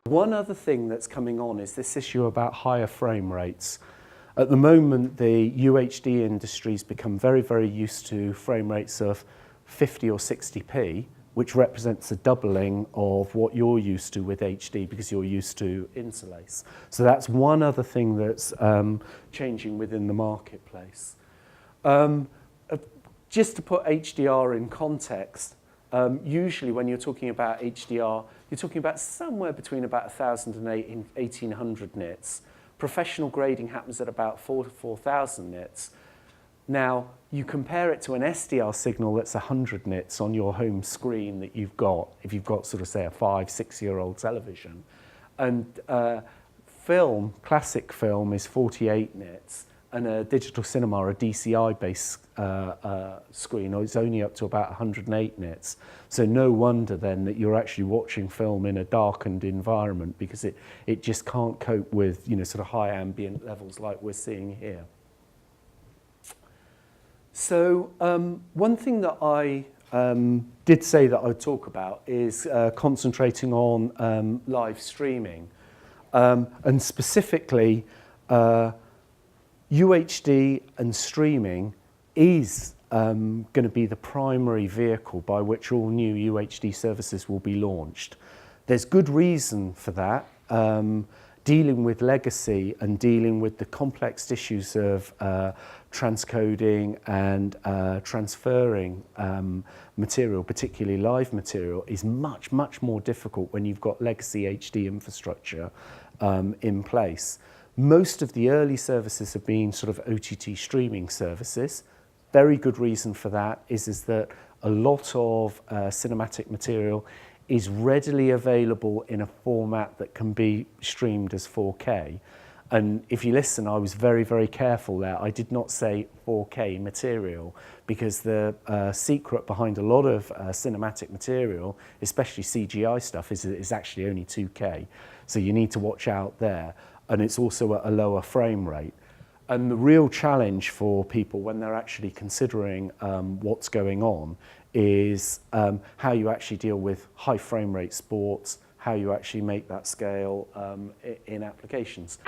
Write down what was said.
One other thing that's coming on is this issue about higher frame rates. At the moment, the UHD industry's become very, very used to frame rates of 50 or 60p, which represents a doubling of what you're used to with HD because you're used to interlace. So that's one other thing that's changing within the marketplace. Just to put HDR in context, usually when you're talking about HDR, you're talking about somewhere between about 1,000 and 1,800 nits. Professional grading happens at about 4,000 to 4,000 nits. Now, you compare it to an SDR signal that's 100 nits on your home screen that you've got, if you've got sort of say a 5, 6-year-old television. And film, classic film, is 48 nits. And a digital cinema, a DCI-based screen, is only up to about 108 nits. So no wonder then that you're actually watching film in a darkened environment because it just can't cope with, sort of high ambient levels like we're seeing here. So one thing that I did say that I would talk about is concentrating on live streaming. And specifically, UHD and streaming is going to be the primary vehicle by which all new UHD services will be launched. There's good reason for that. Dealing with legacy and dealing with the complex issues of transcoding and transferring material, particularly live material, is much, much more difficult when you've got legacy HD infrastructure in place. Most of the early services have been sort of OTT streaming services. Very good reason for that is that a lot of cinematic material is readily available in a format that can be streamed as 4K. And if you listen, I was very, very careful there. I did not say 4K material because the secret behind a lot of cinematic material, especially CGI stuff, is actually only 2K. So you need to watch out there. And it's also at a lower frame rate. And the real challenge for people when they're actually considering what's going on is how you actually deal with high frame rate sports, how you actually make that scale in applications.